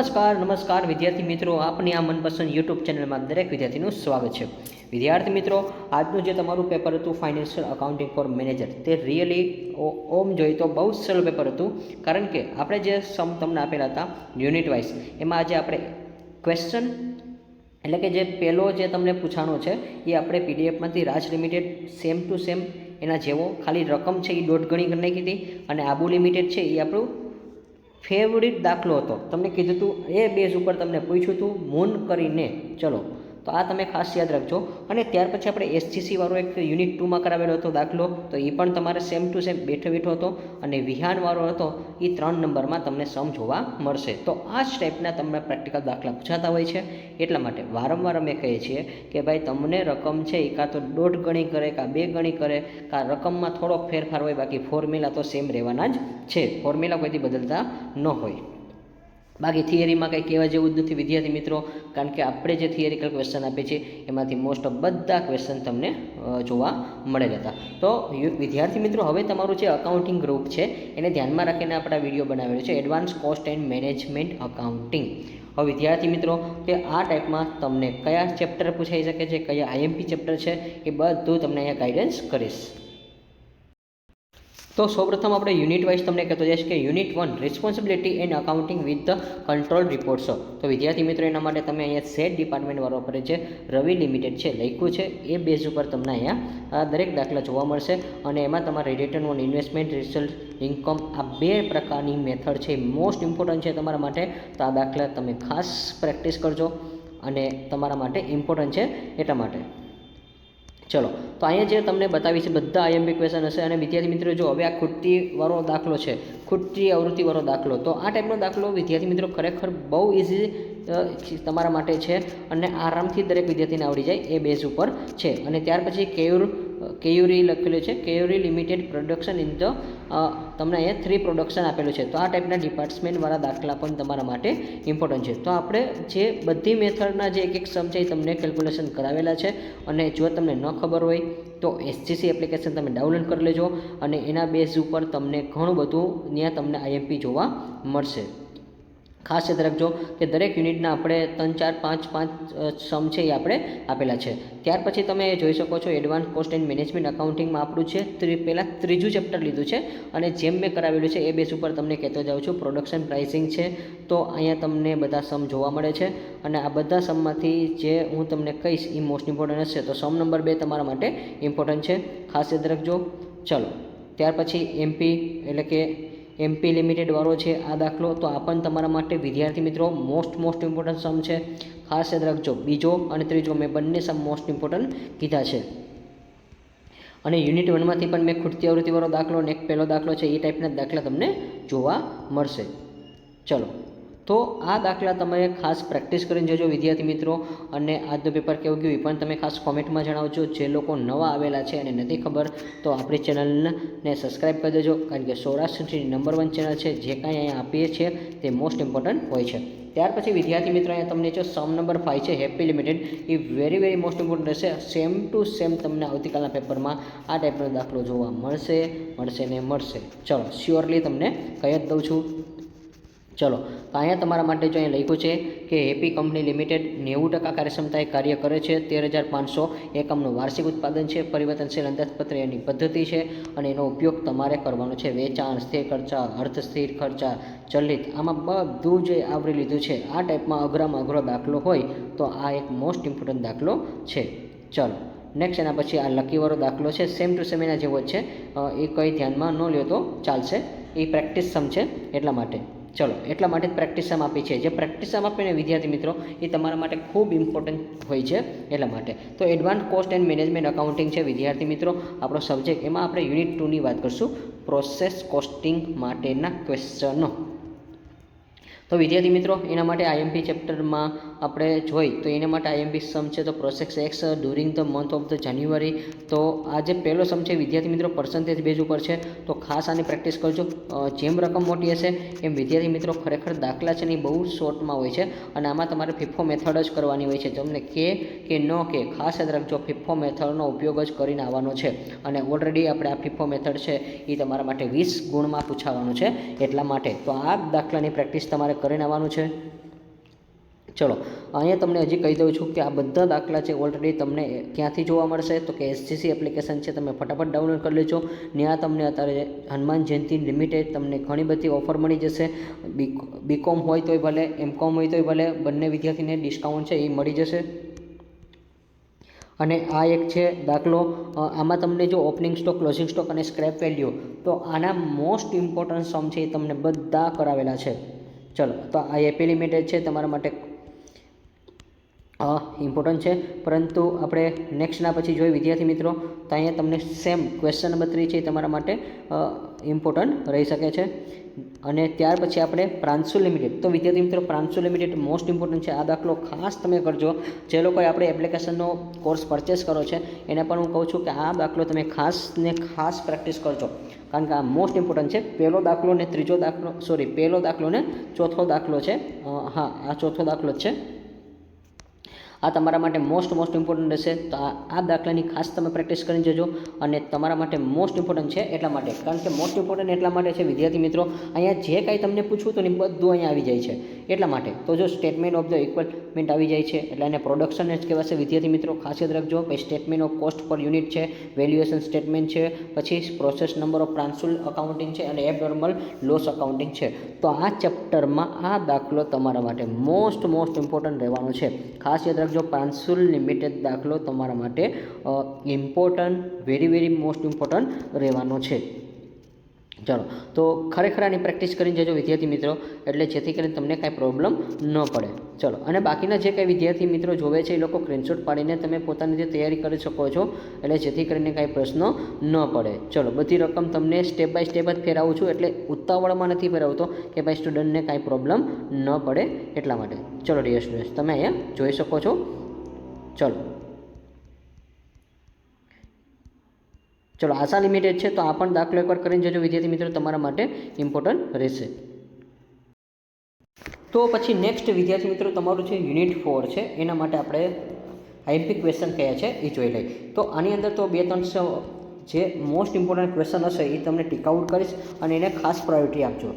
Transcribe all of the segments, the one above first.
નમસ્કાર વિદ્યાર્થી મિત્રો, આપની આ મનપસંદ યુટ્યુબ ચેનલમાં દરેક વિદ્યાર્થીનું સ્વાગત છે। વિદ્યાર્થી મિત્રો, આજનું જે તમારું પેપર હતું ફાઇનાન્શિયલ અકાઉન્ટિંગ ફોર મેનેજર, તે રિયલી ઓમ જોઈએ તો બહુ જ સરળ પેપર હતું। કારણ કે આપણે જે સમ તમને આપેલા હતા યુનિટ વાઇઝ, એમાં આજે આપણે ક્વેશ્ચન એટલે કે જે પહેલો જે તમને પૂછાણો છે એ આપણે પીડીએફમાંથી રાજ લિમિટેડ સેમ ટુ સેમ એના જેવો, ખાલી રકમ છે એ 1.5 ગણી કરી નાખી હતી, અને આબુ લિમિટેડ છે એ આપણું ફેવરિટ દાખલો હતો। તમને કીધું હતું એ બેઝ ઉપર તમને પૂછ્યું હતું મૂન કરીને। ચલો, તો આ તમે ખાસ યાદ રાખજો। અને ત્યાર પછી આપણે એસજીસી વાળો એક યુનિટ 2માં કરાવેલો હતો દાખલો, તો એ પણ તમારે સેમ ટુ સેમ બેઠો હતો। અને વિહાન વાળો હતો એ 3 નંબરમાં તમને સમ જોવા મળશે। તો આ જ ટાઈપના તમને પ્રેક્ટિકલ દાખલા પૂછાતા હોય છે। એટલા માટે વારંવાર અમે કહીએ છીએ કે ભાઈ તમને રકમ છે એ કાં તો 1.5 ગણી કરે, કાં 2 ગણી કરે, કાં રકમમાં થોડોક ફેરફાર હોય, બાકી ફોર્મ્યુલા તો સેમ રહેવાના જ છે। ફોર્મ્યુલા કોઈથી બદલતા ન હોય। બાકી થિયરીમાં કંઈ કહેવા જેવું જ નથી વિદ્યાર્થી મિત્રો, કારણ કે આપણે જે થિયરિકલ ક્વેશ્ચન આપીએ છીએ એમાંથી મોસ્ટ ઓફ બધા ક્વેશ્ચન તમને જોવા મળેલા હતા। તો વિદ્યાર્થી મિત્રો, હવે તમારું જે અકાઉન્ટિંગ ગ્રુપ છે એને ધ્યાનમાં રાખીને આપણે વિડીયો બનાવેલો છે advance cost and management accounting. હવે વિદ્યાર્થી મિત્રો, કે આ ટાઈપમાં તમને કયા ચેપ્ટર પૂછાઈ શકે છે, કયા આઈએમપી ચેપ્ટર છે, એ બધું તમને અહીંયા ગાઈડન્સ કરીશ। તો સૌપ્રથમ આપણે યુનિટ વાઇઝ તમને કહેતો જઈશ કે unit 1 responsibility and accounting with the control reports. તો વિદ્યાર્થી મિત્રો, એના માટે તમે અહીંયા સેટ ડિપાર્ટમેન્ટ વાળો પર જે રવિ લિમિટેડ છે લખ્યું છે એ બેઝ ઉપર તમને અહીંયા દરેક દાખલા જોવા મળશે। અને એમાં તમારે return on investment, result, income, આ 2 પ્રકારની મેથડ છે મોસ્ટ ઇમ્પોર્ટન્ટ છે તમારા માટે। તો આ દાખલા તમે ખાસ પ્રેક્ટિસ કરજો અને તમારા માટે ઇમ્પોર્ટન્ટ છે એટલા માટે। ચલો, તો અહીંયા જે તમને બતાવી છે બધા આઈએમપી ક્વેશ્ચન હશે। અને વિદ્યાર્થી મિત્રો, જો હવે આ ખૂટતીવાળો દાખલો છે, ખૂટતી આવૃત્તિવાળો દાખલો, તો આ ટાઈપનો દાખલો વિદ્યાર્થી મિત્રો ખરેખર બહુ ઇઝી તમારા માટે છે અને આરામથી દરેક વિદ્યાર્થીને આવડી જાય એ બેઝ ઉપર છે। અને ત્યાર પછી કેયુરી લખેલું છે, કેયુરી લિમિટેડ પ્રોડક્શન ઇન ધ તમને અહીંયા 3 પ્રોડક્શન આપેલું છે। તો આ ટાઈપના ડિપાર્ટમેન્ટવાળા દાખલા પણ તમારા માટે ઇમ્પોર્ટન્ટ છે। તો આપણે જે બધી મેથડના જે એક સમ છે એ તમને કેલ્ક્યુલેશન કરાવેલા છે। અને જો તમને ન ખબર હોય તો એસજીસી એપ્લિકેશન તમે ડાઉનલોડ કરી લેજો, અને એના બેઝ ઉપર તમને ઘણું બધું ત્યાં તમને આઈએમપી જોવા મળશે। ખાસ યાદ રાખજો કે દરેક યુનિટના આપણે 3, 4, 5 સમ છે એ આપણે આપેલા છે। ત્યાર પછી તમે જોઈ શકો છો એડવાન્સ કોસ્ટ એન્ડ મેનેજમેન્ટ અકાઉન્ટિંગમાં આપણું છે પહેલાં 3જું ચેપ્ટર લીધું છે, અને જેમ મેં કરાવેલું છે એ બેઝ ઉપર તમને કહેતો જાઉં છું। પ્રોડક્શન પ્રાઇસિંગ છે, તો અહીંયા તમને બધા સમ જોવા મળે છે। અને આ બધા સમમાંથી જે હું તમને કહીશ એ મોસ્ટ ઇમ્પોર્ટન્ટ હશે। તો સમ નંબર 2 તમારા માટે ઇમ્પોર્ટન્ટ છે, ખાસ યાદ રાખજો। ચલો, ત્યાર પછી એમપી એટલે કે એમપી લિમિટેડ વાળો છે આ દાખલો, તો આ પણ તમારા માટે વિદ્યાર્થી મિત્રો મોસ્ટ ઇમ્પોર્ટન્ટ સમ છે, ખાસ યાદ રાખજો। બીજો અને ત્રીજો મેં બંને સમ મોસ્ટ ઇમ્પોર્ટન્ટ કીધા છે। અને યુનિટ 1માંથી પણ મેં ખૂટતી આવૃત્તિવાળો દાખલો અને એક પહેલો દાખલો છે એ ટાઈપના દાખલા તમને જોવા મળશે। ચલો, તો આ દાખલા તમે ખાસ પ્રેક્ટિસ કરીને જજો વિદ્યાર્થી મિત્રો। અને આજનું પેપર કેવું ગયું એ પણ તમે ખાસ કોમેન્ટમાં જણાવજો। જે લોકો નવા આવેલા છે અને નથી ખબર તો આપણી ચેનલને સબસ્ક્રાઈબ કરી દેજો, કારણ કે સૌરાષ્ટ્રની નંબર 1 ચેનલ છે। જે કાંઈ અહીંયા આપીએ છીએ તે મોસ્ટ ઇમ્પોર્ટન્ટ હોય છે। ત્યાર પછી વિદ્યાર્થી મિત્રો, અહીંયા તમને જો સમ નંબર 5 છે હેપી લિમિટેડ, એ વેરી મોસ્ટ ઇમ્પોર્ટન્ટ રહેશે। સેમ ટુ સેમ તમને આવતીકાલના પેપરમાં આ ટાઈપનો દાખલો જોવા મળશે ને મળશે। ચલો, શ્યોરલી તમને કહી જ દઉં છું। ચલો, તો અહીંયા તમારા માટે જો અહીંયા લખ્યું છે કે હેપી કંપની લિમિટેડ 90% કાર્યક્ષમતાએ કાર્ય કરે છે, 13,500 એકમનું વાર્ષિક ઉત્પાદન છે, પરિવર્તનશીલ અંદાજપત્ર એની પદ્ધતિ છે, અને એનો ઉપયોગ તમારે કરવાનો છે। વેચાણ, સ્થિર ખર્ચા, અર્ધ સ્થિર ખર્ચા, ચલિત, આમાં બધું જે આવરી લીધું છે। આ ટાઈપમાં અઘરામાં અઘરો દાખલો હોય તો આ એક મોસ્ટ ઇમ્પોર્ટન્ટ દાખલો છે। ચલો, નેક્સ્ટ એના પછી આ લકીવાળો દાખલો છે, સેમ ટુ સેમ એના જેવો જ છે, એ કંઈ ધ્યાનમાં ન લ્યો તો ચાલશે, એ પ્રેક્ટિસ સમ છે એટલા માટે। ચલો, એટલા માટે જ પ્રેક્ટિસ સમ આપી છે। જે પ્રેક્ટિસ સમ આપીને વિદ્યાર્થી મિત્રો એ તમારા માટે ખૂબ ઇમ્પોર્ટન્ટ હોય છે એટલા માટે। તો advance cost and management accounting છે વિદ્યાર્થી મિત્રો આપણો સબ્જેક્ટ, એમાં આપણે યુનિટ 2ની વાત કરશું, પ્રોસેસ કોસ્ટિંગ માટેના ક્વેશ્ચનો। તો વિદ્યાર્થી મિત્રો, એના માટે આઈએમપી ચેપ્ટરમાં આપણે જોઈ તો એના માટે આઈએમપી સમ છે તો process X during the month of the January. તો આ જે પહેલો સમ છે વિદ્યાર્થી મિત્રો પર્સન્ટેજ બેઝ ઉપર છે, તો ખાસ આની પ્રેક્ટિસ કરજો। જેમ રકમ મોટી હશે એમ વિદ્યાર્થી મિત્રો ખરેખર દાખલા છે ને બહુ શોર્ટમાં હોય છે, અને આમાં તમારે ફિફો મેથડ જ કરવાની હોય છે। તમને કે ન કે ખાસ યાદ રાખજો, ફિફો મેથડનો ઉપયોગ જ કરીને આવવાનો છે। અને ઓલરેડી આપણે આ ફિફો મેથડ છે એ તમારા માટે 20 ગુણમાં પૂછાવાનું છે એટલા માટે। તો આ દાખલાની પ્રેક્ટિસ તમારે કરીને આવવાનું છે। ચલો અહીંયા તમને હજી કહી દઉં છું કે આ બધા દાખલા છે ઓલરેડી તમને ક્યાંથી જોવા મળશે તો કે એસજીસી એપ્લિકેશન છે, તમે ફટાફટ ડાઉનલોડ કરી લેજો. ત્યાં તમને અત્યારે હનુમાન જયંતિ લિમિટેડ તમને ઘણી બધી ઓફર મળી જશે. બીકોમ હોય તોય ભલે, એમકોમ હોય તોય ભલે, બંને વિદ્યાર્થીને ડિસ્કાઉન્ટ છે એ મળી જશે. અને આ એક છે દાખલો, આમાં તમને જો ઓપનિંગ સ્ટોક, ક્લોઝિંગ સ્ટોક અને સ્ક્રેપ વેલ્યુ, તો આના મોસ્ટ ઇમ્પોર્ટન્ટ સમ છે એ તમને બધા કરાવેલા છે. ચલો તો આ એપી લિમિટેડ છે તમારા માટે ઇમ્પોર્ટન્ટ છે, પરંતુ આપણે નેક્સ્ટના પછી જોઈએ વિદ્યાર્થી મિત્રો તો અહીંયા તમને સેમ ક્વેશ્ચન નંબર 3 છે એ તમારા માટે ઇમ્પોર્ટન્ટ રહી શકે છે. અને ત્યાર પછી આપણે પ્રાંશુ લિમિટેડ, તો વિદ્યાર્થી મિત્રો પ્રાંશુ લિમિટેડ મોસ્ટ ઇમ્પોર્ટન્ટ છે. આ દાખલો ખાસ તમે કરજો. જે લોકોએ આપણે એપ્લિકેશનનો કોર્સ પરચેસ કરો છે એને પણ હું કહું છું કે આ દાખલો તમે ખાસ પ્રેક્ટિસ કરજો, કારણ કે આ મોસ્ટ ઇમ્પોર્ટન્ટ છે. પહેલો દાખલો ને ચોથો દાખલો છે. હા, આ ચોથો દાખલો જ છે. આ તમારા માટે મોસ્ટ ઇમ્પોર્ટન્ટ રહેશે. તો આ દાખલાની ખાસ તમે પ્રેક્ટિસ કરી જજો. અને તમારા માટે મોસ્ટ ઇમ્પોર્ટન્ટ છે એટલા માટે, કારણ કે મોસ્ટ ઇમ્પોર્ટન્ટ એટલા માટે છે વિદ્યાર્થી મિત્રો, અહીંયા જે કાંઈ તમને પૂછવું તો ને બધું અહીંયા આવી જાય છે એટલા માટે. તો જો સ્ટેટમેન્ટ ઓફ ધ ઇક્વિપમેન્ટ આવી જાય છે એટલે એને પ્રોડક્શન જ કહેવાશે વિદ્યાર્થી મિત્રો, ખાસ યાદ રાખજો. પછી સ્ટેટમેન્ટ ઓફ કોસ્ટ પર યુનિટ છે, વેલ્યુએશન સ્ટેટમેન્ટ છે, પછી પ્રોસેસ નંબર ઓફ પ્રાંશુલ અકાઉન્ટિંગ છે અને એબનોર્મલ લોસ અકાઉન્ટિંગ છે. તો આ ચેપ્ટરમાં આ દાખલો તમારા માટે મોસ્ટ ઇમ્પોર્ટન્ટ રહેવાનો છે. ખાસ યાદ રાખજો, પ્રાંશુલ લિમિટેડ દાખલો તમારા માટે ઇમ્પોર્ટન્ટ, વેરી મોસ્ટ ઇમ્પોર્ટન્ટ રહેવાનો છે. ચાલો તો ખરેખર આની પ્રેક્ટિસ કરીને જજો વિદ્યાર્થી મિત્રો, એટલે જેથી કરીને તમને કાંઈ પ્રોબ્લેમ ન પડે. ચલો, અને બાકીના જે કાંઈ વિદ્યાર્થી મિત્રો જોવે છે એ લોકો સ્ક્રીનશોટ પાડીને તમે પોતાની રીતે તૈયારી કરી શકો છો, એટલે જેથી કરીને કાંઈ પ્રશ્ન ન પડે. ચલો, બધી રકમ તમને સ્ટેપ બાય સ્ટેપ જ ફેરવું છું, એટલે ઉતાવળમાં નથી ફેરવતો કે ભાઈ સ્ટુડન્ટને કાંઈ પ્રોબ્લેમ ન પડે એટલા માટે. ચલો ડિયર સ્ટુડન્ટ્સ, તમે અહીંયા જોઈ શકો છો. ચલો આશા લિમિટેડ છે, તો આ પણ દાખલો એકવાર કરીને જજો વિદ્યાર્થી મિત્રો, તમારા માટે ઇમ્પોર્ટન્ટ રહેશે. તો પછી નેક્સ્ટ વિદ્યાર્થી મિત્રો તમારું છે યુનિટ 4 છે, એના માટે આપણે આઈએમપી ક્વેશ્ચન કયા છે એ જોઈ લઈએ. તો આની અંદર તો 2-3 જે મોસ્ટ ઇમ્પોર્ટન્ટ ક્વેશ્ચન હશે એ તમને ટીક આઉટ કરીશ અને એને ખાસ પ્રાયોરિટી આપજો.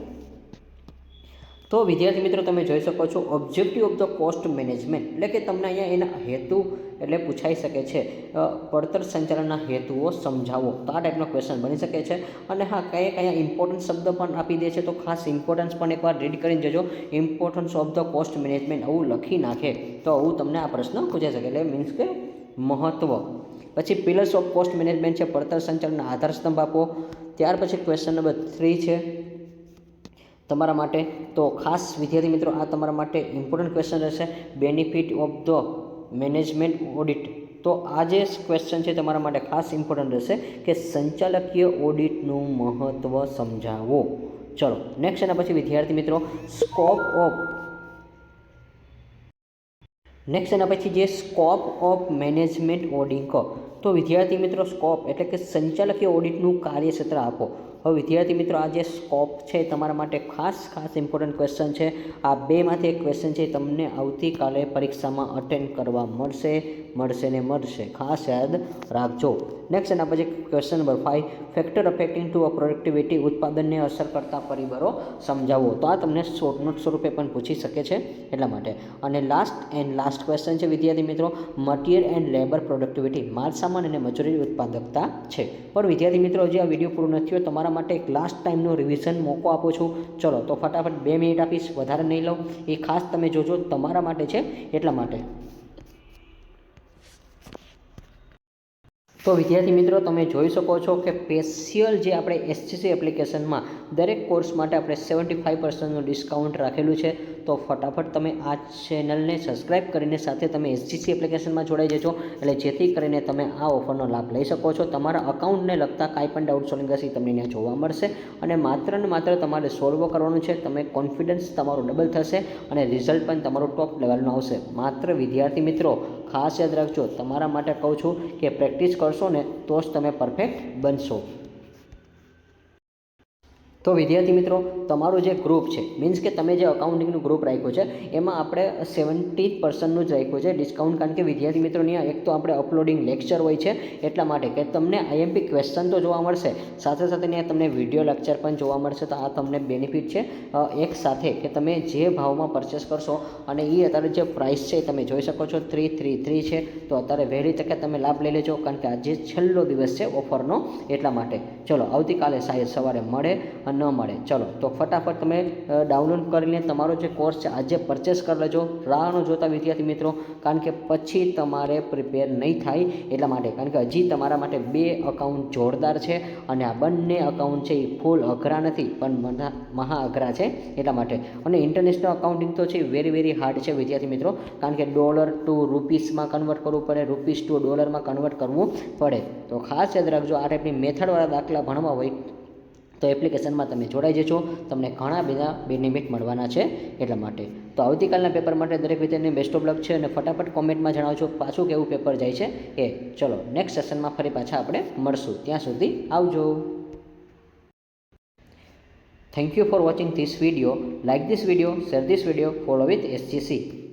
તો વિદ્યાર્થી મિત્રો તમે જોઈ શકો છો objective of the cost management, એટલે કે તમને અહીંયા એના હેતુ એટલે પૂછાઈ શકે છે, પડતર સંચાલનના હેતુઓ સમજાવો. તો આ ટાઈપનો ક્વેશ્ચન બની શકે છે. અને હા, કયા ઇમ્પોર્ટન્ટ શબ્દ પણ આપી દે છે, તો ખાસ ઇમ્પોર્ટન્સ પણ એકવાર રીડ કરીને જજો. Importance of the cost management આવું લખી નાખે તો આવું તમને આ પ્રશ્ન પૂછાઈ શકે, એટલે મીન્સ કે મહત્વ. પછી પિલર્સ ઓફ કોસ્ટ મેનેજમેન્ટ છે, પડતર સંચાલનના આધારસ્તંભ આપો. ત્યાર પછી ક્વેશ્ચન નંબર 3 છે તમારા માટે, તો ખાસ વિદ્યાર્થી મિત્રો આ તમારા માટે ઇમ્પોર્ટન્ટ ક્વેશ્ચન રહેશે, benefit of the management audit. તો આ જે ક્વેશ્ચન છે તમારા માટે ખાસ ઇમ્પોર્ટન્ટ રહેશે કે સંચાલકીય ઓડિટનું મહત્ત્વ સમજાવો. ચલો નેક્સ્ટ એના પછી વિદ્યાર્થી મિત્રો સ્કોપ ઓફ મેનેજમેન્ટ ઓડિટ. તો વિદ્યાર્થી મિત્રો સ્કોપ એટલે કે સંચાલકીય ઓડિટનું કાર્યક્ષેત્ર આપો. હવે વિદ્યાર્થી મિત્રો આ જે સ્કોપ છે તમારા માટે ખાસ ઇમ્પોર્ટન્ટ ક્વેશ્ચન છે. આ બેમાંથી એક ક્વેશ્ચન છે તમને આવતીકાલે પરીક્ષામાં અટેન્ડ કરવા મળશે. ખાસ યાદ રાખજો. નેક્સ્ટ એના પછી question number 5, factor affecting to productivity, ઉત્પાદનને અસર કરતા પરિબળો સમજાવો. તો આ તમને શોર્ટ નોટ સ્વરૂપે પણ પૂછી શકે છે એટલા માટે. અને લાસ્ટ ક્વેશ્ચન છે વિદ્યાર્થી મિત્રો મટીરિયલ એન્ડ લેબર પ્રોડક્ટિવિટી, માલ સામાન અને મજૂરી ઉત્પાદકતા છે. પણ વિદ્યાર્થી મિત્રો હજી આ વિડીયો પૂરો નથી થયો, તમારા માટે એક લાસ્ટ ટાઈમનો રિવિઝન મોકો આપું છું. ચલો તો ફટાફટ 2 મિનિટ આપીશ, વધારે નહીં લઉં. એ ખાસ તમે જોજો, તમારા માટે છે એટલા માટે. તો વિદ્યાર્થી મિત્રો તમે જોઈ શકો છો કે સ્પેશિયલ જે આપણે એસજીસી એપ્લિકેશનમાં દરેક કોર્સ માટે આપણે 75% ડિસ્કાઉન્ટ રાખેલું છે. તો ફટાફટ તમે આ ચેનલને સબસ્ક્રાઈબ કરીને સાથે તમે એસજીસી એપ્લિકેશનમાં જોડાઈ જજો, એટલે જેથી કરીને તમે આ ઓફરનો લાભ લઈ શકો છો. તમારા અકાઉન્ટને લગતા કાંઈ પણ ડાઉટ સોલ્વિંગ હશે તમને ત્યાં જોવા મળશે, અને માત્ર ને માત્ર તમારે સોલ્વ કરવાનું છે. તમે કોન્ફિડન્સ તમારું ડબલ થશે અને રિઝલ્ટ પણ તમારું ટોપ લેવલનું આવશે. માત્ર વિદ્યાર્થી મિત્રો ખાસ યાદ રાખજો, તમારા માટે કહું છું કે પ્રેક્ટિસ કરશો ને તો જ તમે પરફેક્ટ બનશો. તો વિદ્યાર્થી મિત્રો, તમારું જે ગ્રુપ છે, મીન્સ કે તમે જે અકાઉન્ટિંગનું ગ્રુપ રાખ્યું છે એમાં આપણે 70% જ રાખ્યું છે ડિસ્કાઉન્ટ. કારણ કે વિદ્યાર્થી મિત્રોની એક તો આપણે અપલોડિંગ લેક્ચર હોય છે એટલા માટે કે તમને IMP ક્વેશ્ચન તો જોવા મળશે, સાથે સાથે ત્યાં તમને વિડીયો લેક્ચર પણ જોવા મળશે. તો આ તમને બેનિફિટ છે એક સાથે કે તમે જે ભાવમાં પરચેસ કરશો અને એ અત્યારે જે પ્રાઇસ છે તમે જોઈ શકો છો 333 છે. તો અત્યારે વહેલી તકે તમે લાભ લઈ લેજો, કારણ કે આજે છેલ્લો દિવસ છે ઓફરનો, એટલા માટે. ચલો, આવતીકાલે શાયદ સવારે મળે ન મળે. ચલો, તો ફટાફટ તમે ડાઉનલોડ કરીને તમારો જે કોર્સ છે આજે પરચેસ કરી લેજો. રાહ ન જોતા વિદ્યાર્થી મિત્રો, કારણ કે પછી તમારે પ્રિપેર નહીં થાય એટલા માટે. કારણ કે હજી તમારા માટે 2 અકાઉન્ટ જોરદાર છે અને આ બંને અકાઉન્ટ છે એ ફૂલ અઘરા નથી પણ મહા અઘરા છે એટલા માટે. અને ઇન્ટરનેશનલ અકાઉન્ટિંગ તો છે વેરી વેરી હાર્ડ છે વિદ્યાર્થી મિત્રો, કારણ કે ડોલર ટુ રૂપીસમાં કન્વર્ટ કરવું પડે, રૂપીસ ટુ ડોલરમાં કન્વર્ટ કરવું પડે. તો ખાસ યાદ રાખજો, આ ટાઈપની મેથડવાળા દાખલા ભણવા હોય તો એપ્લિકેશનમાં તમે જોડાઈ જજો, તમને ઘણા બધા બેનિફિટ મળવાના છે એટલા માટે. તો આવતીકાલના પેપર માટે દરેક વિદ્યાર્થીને બેસ્ટ ઓફ લક છે અને ફટાફટ કોમેન્ટમાં જણાવજો પાછું કેવું પેપર જાય છે એ. ચલો, નેક્સ્ટ સેશનમાં ફરી પાછા આપણે મળશું. ત્યાં સુધી આવજો. Thank you for watching this video. Like this video, share this video, follow with SGC.